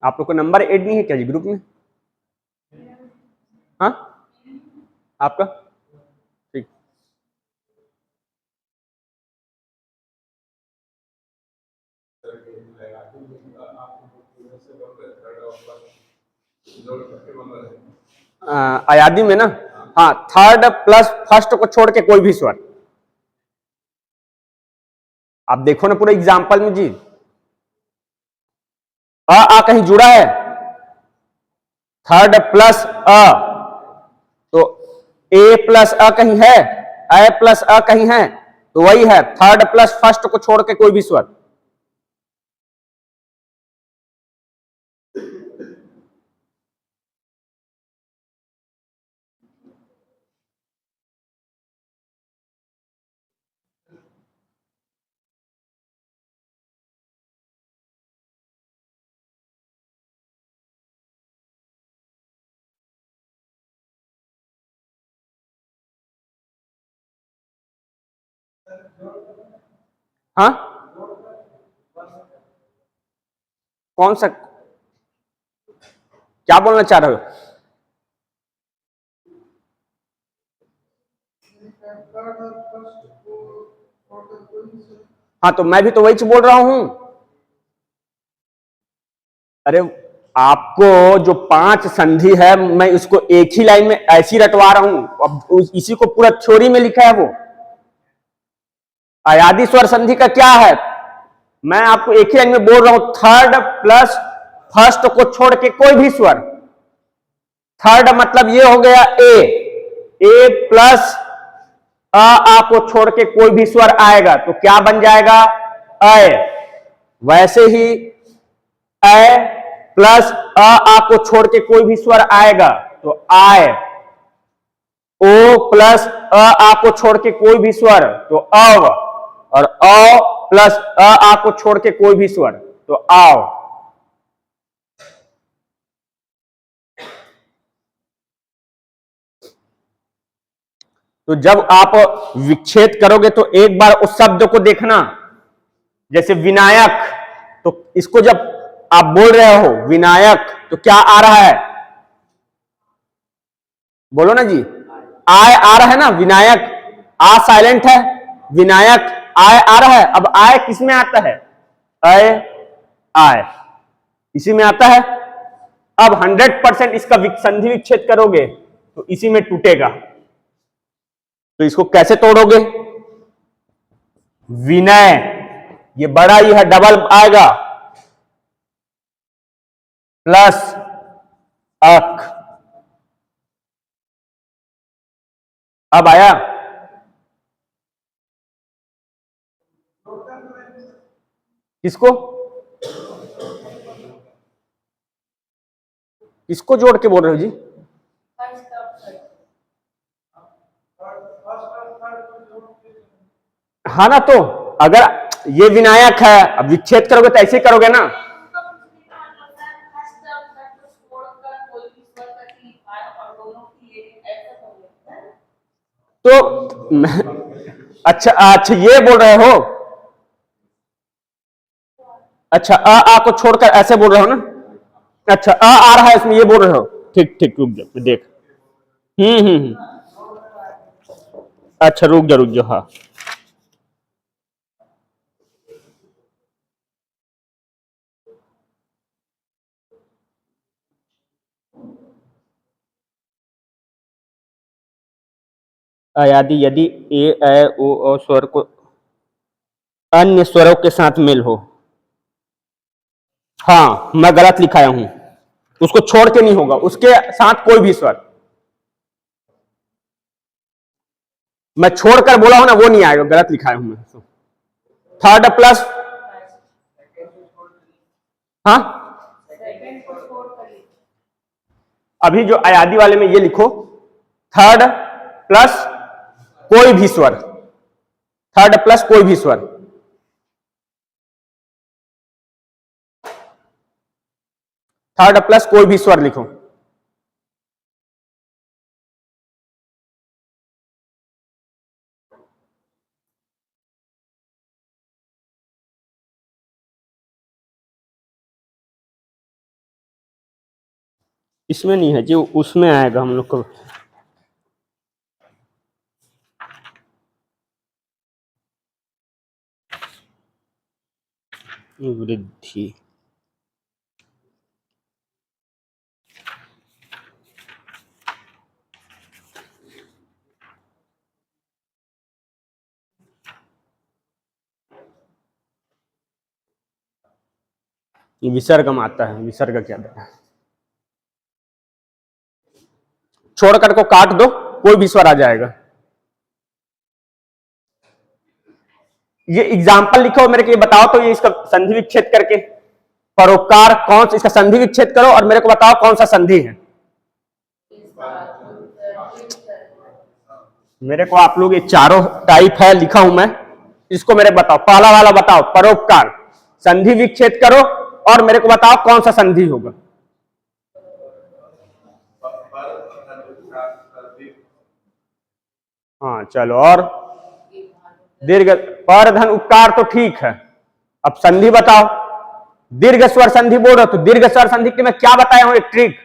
आप लोग का नंबर ऐड नहीं है क्या जी ग्रुप में? हाँ, आपका ठीक। अयादी में ना, हाँ, थर्ड प्लस फर्स्ट को छोड़ के कोई भी स्वर। आप देखो ना पूरा एग्जाम्पल में जी, आ कहीं जुड़ा है, थर्ड प्लस अ, तो ए प्लस अ कहीं है, ए प्लस अ कहीं है, तो वही है थर्ड प्लस फर्स्ट को छोड़ के कोई भी स्वर। हाँ, कौन सा, क्या बोलना चाह रहे हो? हाँ, तो मैं भी तो वही बोल रहा हूं। अरे आपको जो 5 संधि है, मैं इसको एक ही लाइन में ऐसी रटवा रहा हूं, अब इसी को पूरा थ्योरी में लिखा है। वो अयादी स्वर संधि का क्या है, मैं आपको एक ही लाइन में बोल रहा हूं, थर्ड प्लस फर्स्ट को छोड़ के कोई भी स्वर। थर्ड मतलब ये हो गया ए प्लस आ को छोड़ के कोई भी स्वर आएगा तो क्या बन जाएगा, अय। वैसे ही ए प्लस आ को छोड़ के कोई भी स्वर आएगा तो आय। ओ प्लस आ को छोड़ के कोई भी स्वर तो अव, और अ प्लस आ को छोड़ के कोई भी स्वर तो आव। तो जब आप विच्छेद करोगे तो एक बार उस शब्द को देखना, जैसे विनायक, तो इसको जब आप बोल रहे हो विनायक तो क्या आ रहा है, बोलो ना जी, आय आ रहा है ना, विनायक, आ साइलेंट है, विनायक आय आ रहा है। अब आय किस में आता है, अय आय इसी में आता है। अब 100% इसका संधि विच्छेद करोगे तो इसी में टूटेगा। तो इसको कैसे तोड़ोगे, विनय, ये बड़ा ही है, डबल आएगा, प्लस अक। अब आया, किसको किसको जोड़ के बोल रहे हो जी? हाँ ना, तो अगर ये विनायक है, अब विच्छेद करोगे तो ऐसे करोगे ना। तो अच्छा अच्छा ये बोल रहे हो, अच्छा आ को छोड़कर ऐसे बोल रहे हो ना। अच्छा आ रहा है इसमें, ये बोल रहे हो। ठीक ठीक, रुक जाओ देख। अच्छा रुक जाओ हाँ। यदि यदि ए ए ओ और स्वर को अन्य स्वरों के साथ मेल हो। हाँ मैं गलत लिखाया हूं, उसको छोड़ के नहीं होगा, उसके साथ कोई भी स्वर। मैं छोड़कर बोला हूं ना, वो नहीं आएगा, गलत लिखाया हूं मैं। थर्ड प्लस, हाँ अभी जो अयादी वाले में ये लिखो, थर्ड प्लस कोई भी स्वर, थर्ड प्लस कोई भी स्वर। थर्ड प्लस कोई भी स्वर लिखो। इसमें नहीं है जो, उसमें आएगा हम लोग को। वृद्धि, विसर्ग आता है, विसर्ग क्या है, छोड़कर को काट दो, कोई भी स्वर आ जाएगा। ये एग्जाम्पल लिखो, मेरे को ये बताओ तो, ये इसका संधि विच्छेद करके परोपकार कौन सा, इसका संधि विच्छेद करो और मेरे को बताओ कौन सा संधि है। मेरे को आप लोग ये चारों टाइप है लिखा हूं मैं, इसको मेरे बताओ, पहला वाला बताओ परोपकार, संधि विच्छेद करो और मेरे को बताओ कौन सा संधि होगा। हाँ चलो, और दीर्घ पर धन उपकार तो ठीक है, अब संधि बताओ। दीर्घ स्वर संधि बोल रहे हो, तो दीर्घ स्वर संधि के मैं क्या बताया हूं, एक ट्रिक,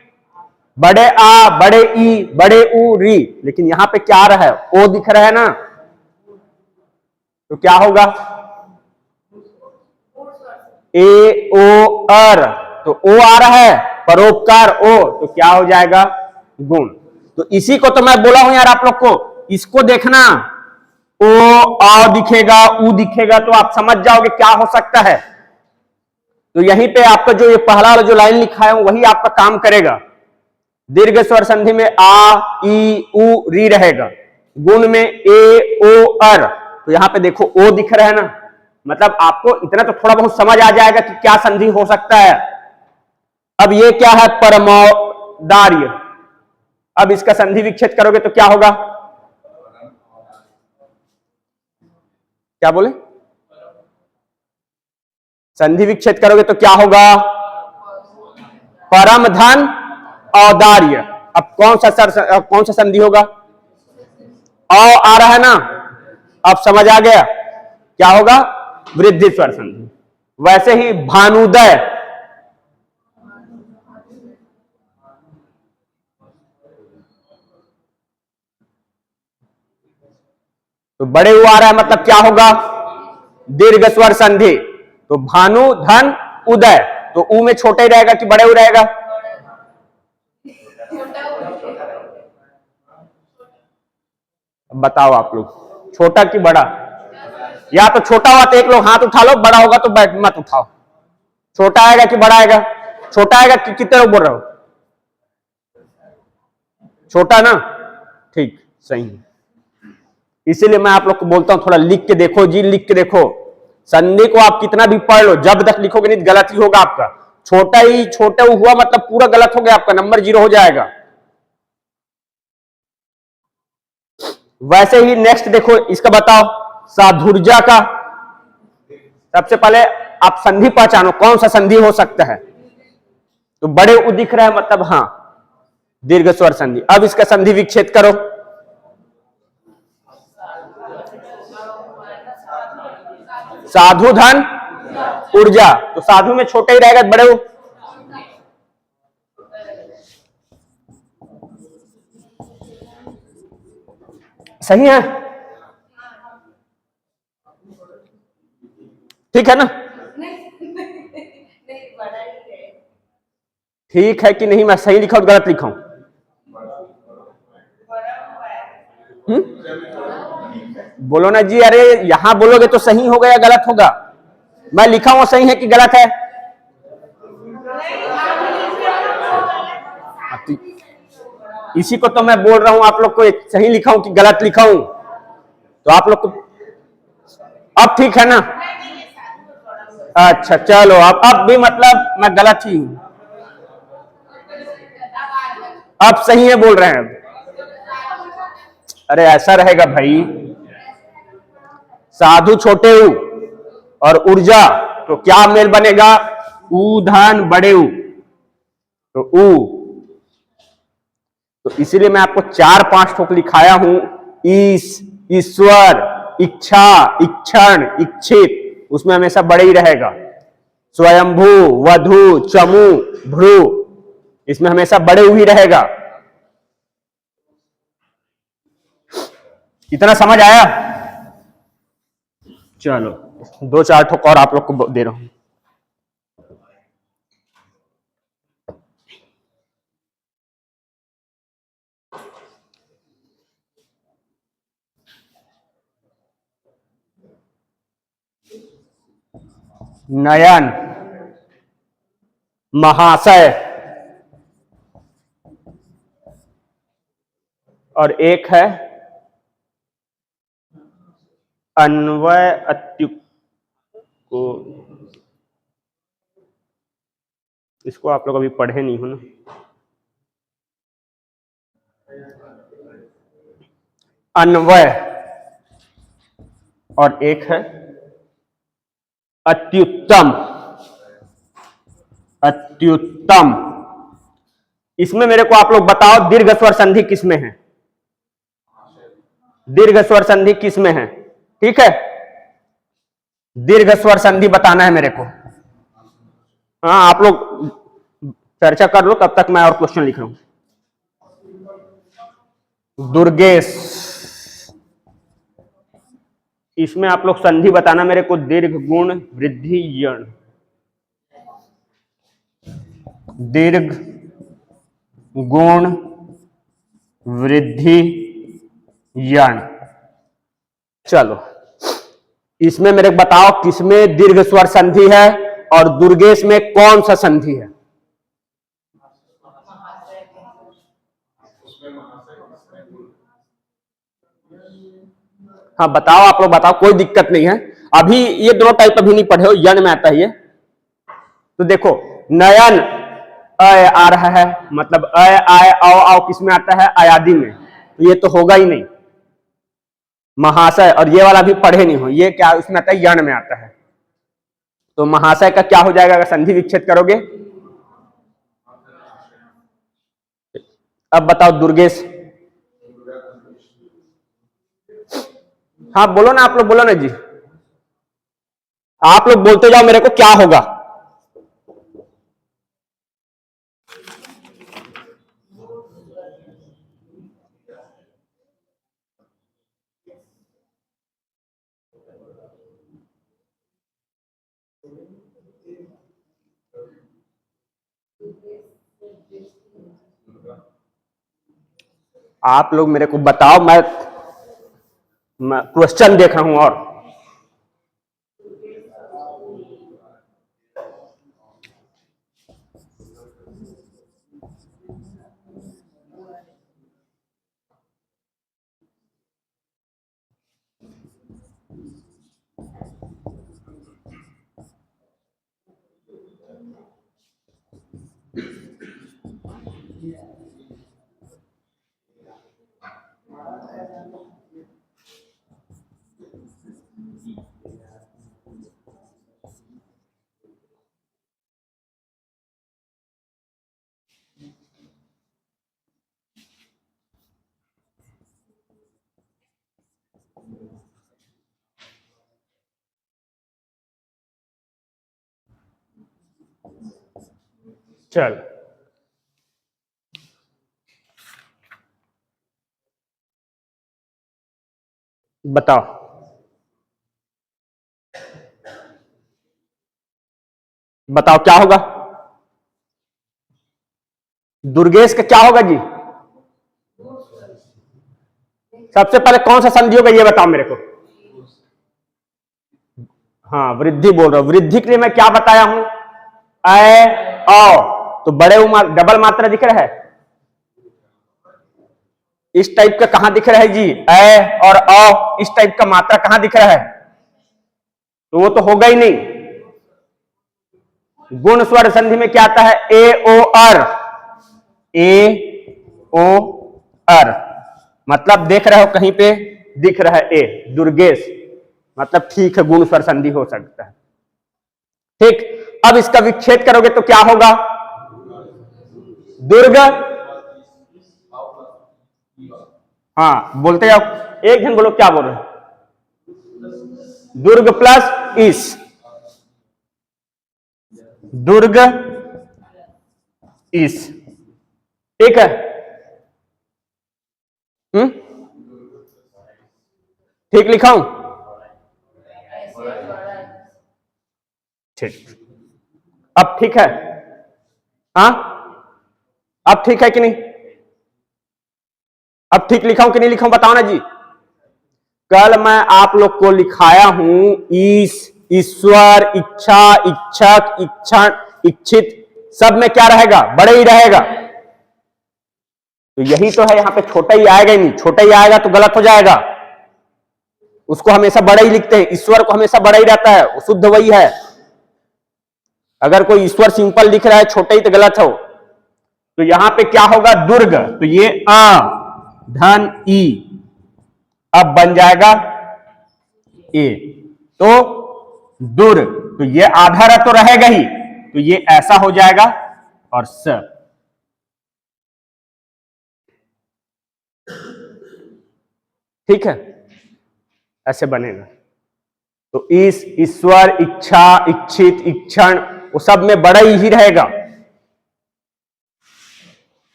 बड़े आ, बड़े ई, बड़े उ, री, लेकिन यहां पे क्या आ रहा है, ओ दिख रहा है ना, तो क्या होगा, ए ओ अर, तो ओ आ रहा है, परोपकार ओ, तो क्या हो जाएगा, गुण। तो इसी को तो मैं बोला हूं यार आप लोग को, इसको देखना, ओ आ दिखेगा, उ दिखेगा, तो आप समझ जाओगे क्या हो सकता है। तो यहीं पे आपका जो ये पहला वाला जो लाइन लिखा है वही आपका काम करेगा। दीर्घ स्वर संधि में आ, ई, उ, री रहेगा, गुण में ए ओ अर, तो यहां पे देखो ओ दिख रहा है ना, मतलब आपको इतना तो थोड़ा बहुत समझ आ जाएगा कि क्या संधि हो सकता है। अब ये क्या है, परमौदार्य, अब इसका संधि विच्छेद करोगे तो क्या होगा, क्या बोले, संधि विच्छेद करोगे तो क्या होगा, परम धन औदार्य। अब कौन सा संधि होगा, औ आ रहा है ना, अब समझ आ गया क्या होगा, वृद्धि स्वर संधि। वैसे ही भानुदय, तो बड़े उ आ रहा है, मतलब क्या होगा, दीर्घ स्वर संधि, तो भानु धन उदय, तो उ में छोटा ही रहेगा कि बड़े उ रहेगा, बताओ आप लोग, छोटा कि बड़ा, या तो छोटा हुआ तो एक लोग हाथ उठा लो, बड़ा होगा तो बैठ मत उठाओ। छोटा आएगा कि बड़ा आएगा, छोटा आएगा कि कितने लोग बोल रहे हो, छोटा ना, ठीक सही है। इसीलिए मैं आप लोग को बोलता हूं थोड़ा लिख के देखो जी, लिख के देखो, संधि को आप कितना भी पढ़ लो, जब तक लिखोगे नहीं गलत ही होगा आपका, छोटा हुआ मतलब पूरा गलत हो गया, आपका नंबर 0 हो जाएगा। वैसे ही नेक्स्ट देखो, इसका बताओ साधुर्जा का, सबसे पहले आप संधि पहचानो, कौन सा संधि हो सकता है। तो बड़े उ दिख रहा है, मतलब हाँ दीर्घ स्वर संधि। अब इसका संधि विच्छेद करो। साधु धन ऊर्जा, तो साधु में छोटे ही रहेगा, बड़े उ सही है, ठीक है ना। ठीक है कि नहीं, मैं सही लिखा हूं गलत लिखा हूं? बोलो ना जी, अरे यहां बोलोगे तो सही होगा या गलत होगा? मैं लिखा हुआ सही है कि गलत है? इसी को तो मैं बोल रहा हूं आप लोग को, सही लिखा हूं कि गलत लिखा हूं, तो आप लोग को अब ठीक है ना। अच्छा चलो, अब भी मतलब मैं गलत ही हूं, अब सही है बोल रहे हैं। अरे ऐसा रहेगा भाई, साधु छोटे ऊ और ऊर्जा, तो क्या मेल बनेगा? ऊ धन बड़े ऊ, तो ऊ, तो इसीलिए मैं आपको 4-5 ठोक लिखाया हूं। ईश्वर, इच्छा, इक्षण, इच्छित, उसमें हमेशा बड़े ही रहेगा। स्वयंभू, वधु, चमू, भ्रू, इसमें हमेशा बड़े ऊ ही रहेगा। इतना समझ आया? चलो 2-4 ठोक और आप लोग को दे रहा हूं। नयन, महाशय, और एक है अन्वय अत्युक्त को, इसको आप लोग अभी पढ़े नहीं हो ना। अन्वय, और एक है अत्युत्तम। अत्युत्तम, इसमें मेरे को आप लोग बताओ दीर्घ स्वर संधि किसमें है? दीर्घ स्वर संधि किसमें है? ठीक है, दीर्घ स्वर संधि बताना है मेरे को। हाँ आप लोग चर्चा कर लो, तब तक मैं और क्वेश्चन लिख रहा हूं। दुर्गेश, इसमें आप लोग संधि बताना मेरे को, दीर्घ गुण वृद्धि यण। दीर्घ गुण वृद्धि यण। चलो इसमें मेरे को बताओ किसमें दीर्घ स्वर संधि है और दुर्गेश में कौन सा संधि है? हाँ बताओ, आप लोग बताओ, कोई दिक्कत नहीं है। अभी ये दोनों टाइप अभी नहीं पढ़े हो, यण में आता है ये। तो देखो नयन अय आ रहा है, मतलब अय आय आओ आओ किसमें आता है? अयादि में, तो ये तो होगा ही नहीं। महाशय, और ये वाला भी पढ़े नहीं हो, ये क्या उसमें आता है? यण में आता है। तो महाशय का क्या हो जाएगा अगर संधि विच्छेद करोगे? अब बताओ दुर्गेश। हाँ बोलो ना, आप लोग बोलो ना जी, आप लोग बोलते जाओ मेरे को क्या होगा। आप लोग मेरे को बताओ, मैं क्वेश्चन देख रहा हूं। और चल बताओ, बताओ क्या होगा? दुर्गेश का क्या होगा जी? सबसे पहले कौन सा संधि होगा ये बताओ मेरे को। हाँ वृद्धि बोल रहा हूं। वृद्धि के लिए मैं क्या बताया हूं? ए औ। तो बड़े डबल मात्रा दिख रहा है इस टाइप का, कहां दिख रहा है जी? ए और औ इस टाइप का मात्रा कहां दिख रहा है? तो वो तो होगा ही नहीं। गुण स्वर संधि में क्या आता है? ए ओ अर। ए ओ अर मतलब देख रहे हो कहीं पे दिख रहा है ए, दुर्गेश मतलब ठीक है, गुण स्वर संधि हो सकता है। ठीक, अब इसका विच्छेद करोगे तो क्या होगा? दुर्ग, हाँ बोलते जाओ, एक जन बोलो क्या बोल रहे हैं? दुर्ग प्लस इस, दुर्ग इस, ठीक है। ठीक लिखा हूं? ठीक, अब ठीक है? हाँ अब ठीक है कि नहीं? अब ठीक लिखा हूं कि नहीं लिखा हूं बताओ ना जी। कल मैं आप लोग को लिखाया हूं ईश, ईश्वर, इच्छा, इच्छक, इच्छा, इच्छित, सब में क्या रहेगा? बड़े ही रहेगा। तो यही तो है, यहां पे छोटा ही आएगा ही नहीं। छोटा ही आएगा तो गलत हो जाएगा। उसको हमेशा बड़ा ही लिखते हैं, ईश्वर को हमेशा बड़ा ही रहता है, वो शुद्ध वही है। अगर कोई ईश्वर सिंपल लिख रहा है छोटा ही तो गलत हो। तो यहां पे क्या होगा? दुर्ग, तो ये आ धन ई अब बन जाएगा ए, तो दुर, तो ये आधा तो रहेगा ही, तो ये ऐसा हो जाएगा और स। ठीक है, ऐसे बनेगा। तो ईश, ईश्वर, इच्छा, इच्छित, इक्षण, वो सब में बड़ा ही रहेगा।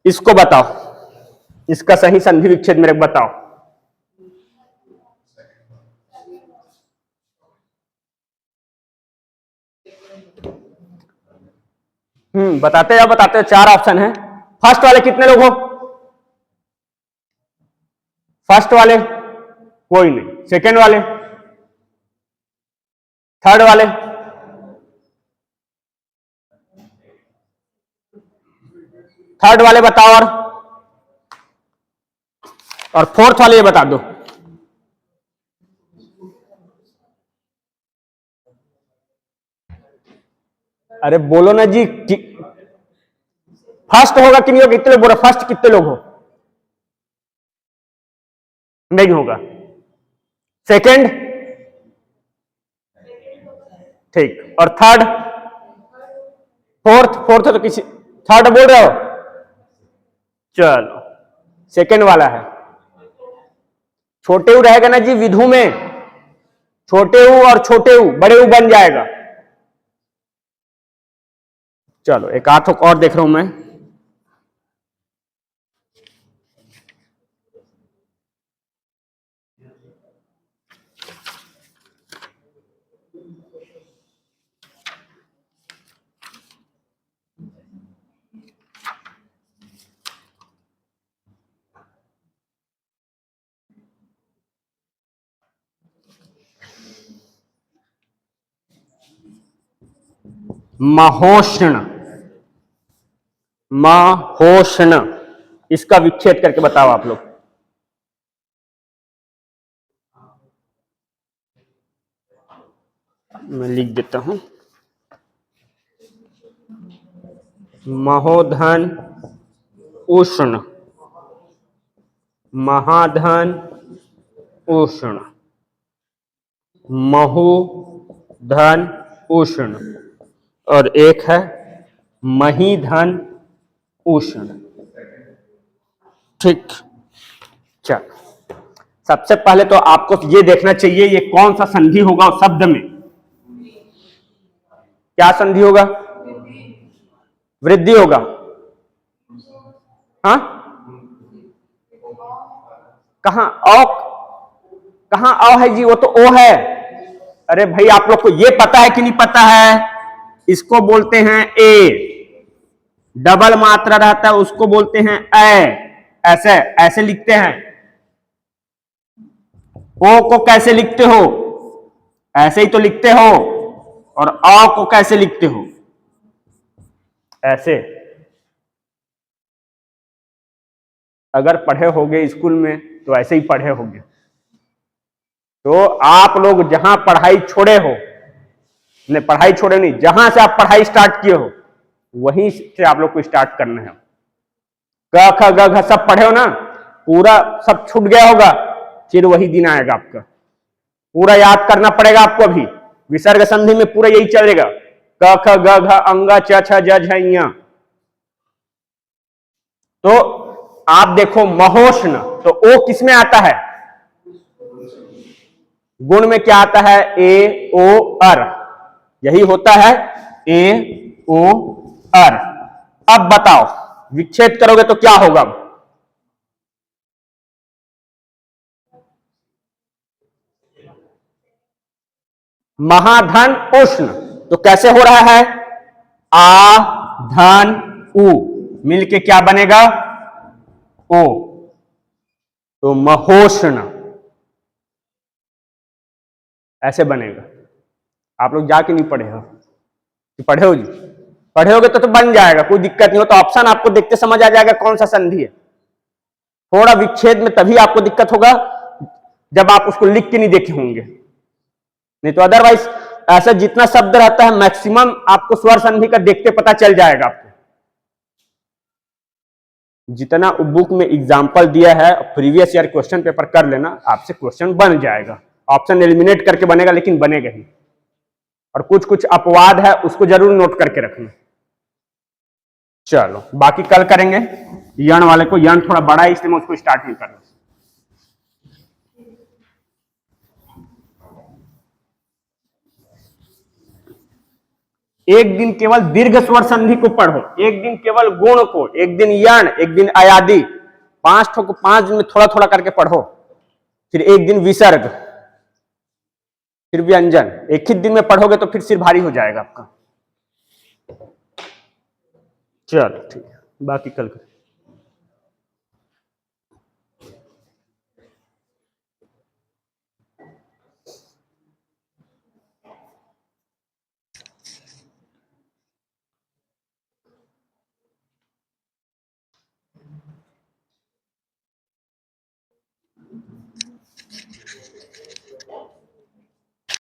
इसको बताओ, इसका सही संधि विच्छेद मेरे को बताओ। बताते जाओ बताते जाओ। 4 ऑप्शन है। फर्स्ट वाले कितने लोग हो? फर्स्ट वाले कोई नहीं। सेकंड वाले, थर्ड वाले, थर्ड वाले बताओ, और फोर्थ वाले ये बता दो। अरे बोलो ना जी, फर्स्ट होगा कि नहीं होगा? कितने लोग बोलो फर्स्ट? कितने लोग हो? नहीं होगा। सेकंड, ठीक, और थर्ड? फोर्थ, फोर्थ तो किसी, थर्ड बोल रहे हो? चलो सेकंड वाला है। छोटे ऊ रहेगा ना जी विधु में, छोटे ऊ और छोटे ऊ, बड़े ऊ बन जाएगा। चलो एक आठ और देख रहा हूं मैं। महोष्ण, महोष्ण, इसका विच्छेद करके बताओ आप लोग। मैं लिख देता हूं। महोधन उष्ण, महाधन उष्ण, महुधन उष्ण, और एक है महीधन उष्ण। ठीक, चल सबसे पहले तो आपको ये देखना चाहिए ये कौन सा संधि होगा उस शब्द में। क्या संधि होगा? वृद्धि होगा। हाँ, कहां औ, कहां औ है जी, वो तो ओ है। अरे भाई आप लोग को ये पता है कि नहीं पता है? इसको बोलते हैं ए। डबल मात्रा रहता है उसको बोलते हैं ए। ऐसे ऐसे लिखते हैं। ओ को कैसे लिखते हो? ऐसे ही तो लिखते हो। और अ को कैसे लिखते हो? ऐसे। अगर पढ़े होगे स्कूल में तो ऐसे ही पढ़े होगे। तो आप लोग जहां पढ़ाई छोड़े हो, ने पढ़ाई छोड़े नहीं, जहां से आप पढ़ाई स्टार्ट किए हो वहीं से आप लोग को स्टार्ट करना है। क ख ग घ सब पढ़े हो ना, पूरा सब छूट गया होगा, फिर वही दिन आएगा आपका। पूरा याद करना पड़ेगा आपको। अभी विसर्ग संधि में पूरा यही चलेगा, क ख ग घ अंग च छ ज झ ञ। तो आप देखो महोष्ण, तो ओ किसमें आता है? गुण में क्या आता है? ए ओ अर। यही होता है ए ओ अर। अब बताओ विच्छेद करोगे तो क्या होगा? महाधन उष्ण। तो कैसे हो रहा है? आ धन उ मिलके क्या बनेगा? ओ। तो महोष्ण ऐसे बनेगा। आप लोग जाके नहीं पढ़े हो कि पढ़े हो जी? पढ़े होगे तो बन जाएगा, कोई दिक्कत नहीं हो। तो ऑप्शन आपको देखते समझ आ जाएगा कौन सा संधि है। थोड़ा विच्छेद में तभी आपको दिक्कत होगा जब आप उसको लिख के नहीं देखे होंगे, नहीं तो अदरवाइज ऐसा जितना शब्द रहता है मैक्सिमम आपको स्वर संधि का देखते पता चल जाएगा आपको। जितना बुक में एग्जाम्पल दिया है प्रीवियस ईयर क्वेश्चन पेपर कर लेना, आपसे क्वेश्चन बन जाएगा। ऑप्शन एलिमिनेट करके बनेगा लेकिन बनेगा ही। और कुछ कुछ अपवाद है उसको जरूर नोट करके रखना। चलो बाकी कल करेंगे। यण वाले को, यण थोड़ा बड़ा है इसलिए मैं उसको स्टार्ट नहीं कर रहा। एक दिन केवल दीर्घ स्वर संधि को पढ़ो, एक दिन केवल गुण को, एक दिन यण, एक दिन अयादि। 5 को 5 दिन में थोड़ा थोड़ा करके पढ़ो। फिर एक दिन विसर्ग, फिर व्यंजन। एक ही दिन में पढ़ोगे तो फिर सिर भारी हो जाएगा आपका। चलो ठीक है, बाकी कल करें।